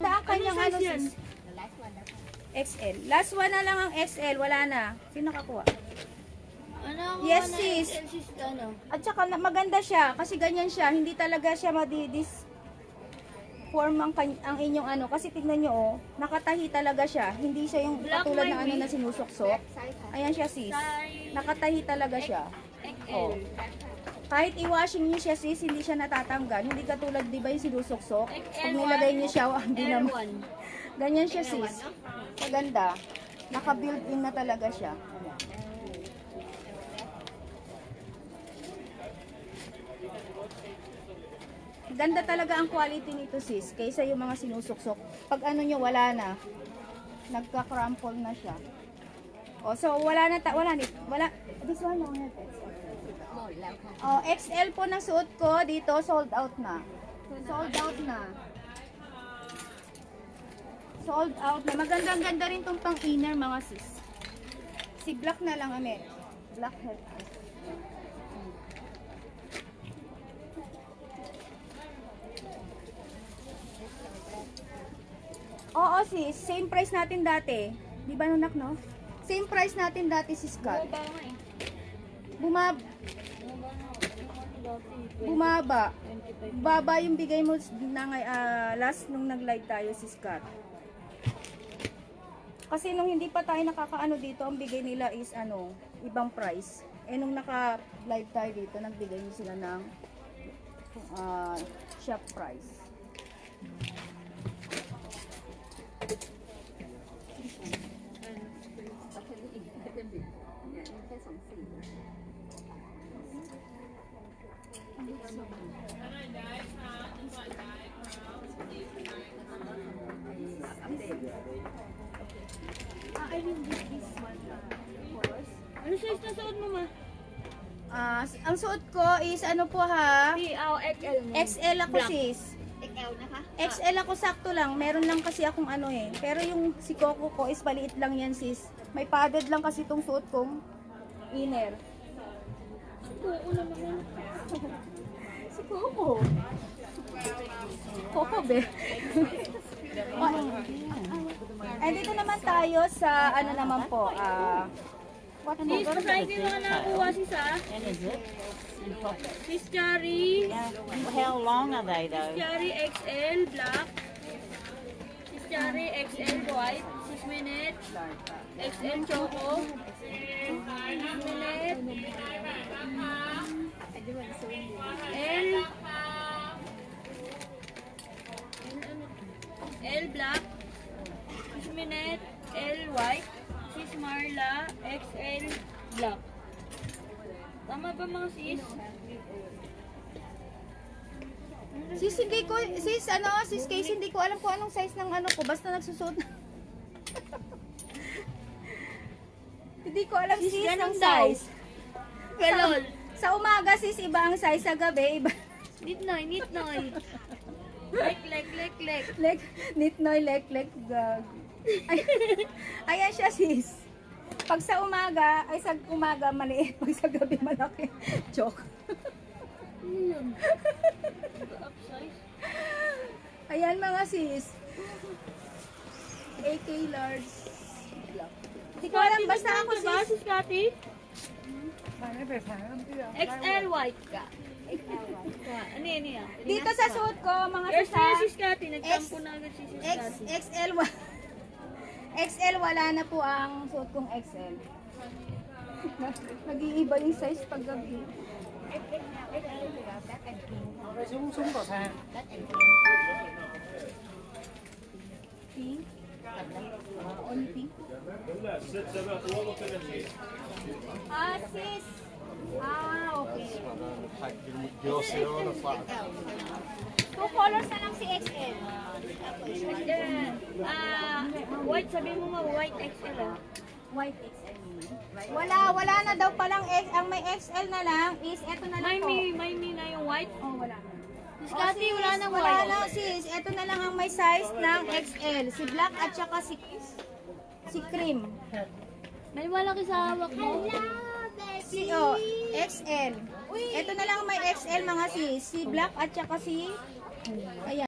Basta ang kanyang ano sis. XL. Last one na lang ang XL. Wala na. Sino nakakuha? Ano Yes, sis. Ano? At saka maganda siya. Kasi ganyan siya. Hindi talaga siya madidis form ang inyong ano. Kasi tignan nyo oh. Nakatahi talaga siya. Hindi siya yung Black katulad ng my ano way. na sinusuksok. Ayan siya sis. Nakatahi talaga siya. Oh. Kahit i-washing niyo siya sis, hindi siya natatanggal. Hindi katulad, di ba yung sinusuksok? Pag nilagay niyo siya, hindi naman. Ganyan siya sis. Maganda. Naka-built-in na talaga siya. Ganda talaga ang quality nito sis. Kaysa yung mga sinusuksok. Pag ano nyo, wala na. Nagka-crumple na siya. O, so wala na, wala. This one, no, oh, XL po na suot ko dito, sold out na. Sold out na. Sold out na. Magandang-ganda rin tong pang inner mga sis. Si black na lang amet. Black head. Oo sis, same price natin dati. Di ba nunak no? Same price natin dati si Scott. Bumaba. Baba yung bigay mo na last nung nag-live tayo si Scott. Kasi nung hindi pa tayo nakakaano dito, ang bigay nila is ano, ibang price. Eh nung naka-live tayo dito, nagbigay nyo sila ng shop price. I mean this one. Ano size na suot mo ma? Ang suot ko is ano po ha? XL mo. XL ako Black. sis. XL na ka? XL ako sakto lang. Meron lang kasi akong ano eh. Pero yung si Coco ko is maliit lang yan sis. May padded lang kasi itong suot kong inner. Oo naman. Si Coco. Coco be. Eh dito naman tayo sa ano naman po. Sis, masaya ko yung mga nakuha sis ha. And is it? Sis Cherry. Yeah. How long are they though? Cherry XL black. Sis Cherry XL white. 6 minutes. XL choco. 6 minutes. L black. 6 minutes. L white. Sis Marla XL black. Tama ba mga sis? Sis hindi ko sis Casey hindi ko alam kung anong size ng ano ko basta nagsusuot. Hindi ko alam sis ganun ang daw. size. Galol. Sa umaga sis iba ang size, sa gabi iba. Nitnoy. Lek. Nitnoy lek gag. Ayan siya sis. Pag sa umaga ay sa umaga maliit, pag sa gabi malaki. Joke. Ayan mga sis. AK large. Hindi ko alam basta ako sis. Sis Kati? XL white ka. Ano yan yan? Dito sa suot ko mga Yes, sis ha. sis Kati. Nagtampo na agad si sis Kati. XL wala na po ang suot kong XL. Nag-iiba yung size pag gabi. Pink. On pink. Sis. Okay. Two colors na lang si XL. White, sabihin mo nga white XL ah. White XL. Wala na daw palang X. Ang may XL na lang is eto na lang po. May na yung white. Oh, wala na. Sis Kati, wala na Wala white. na sis. Eto na lang ang may size ng XL. Si black at saka si cream. May malaki sa hawak mo. Si XL. Eto na lang ang may XL mga sis. Si black at saka si ayan.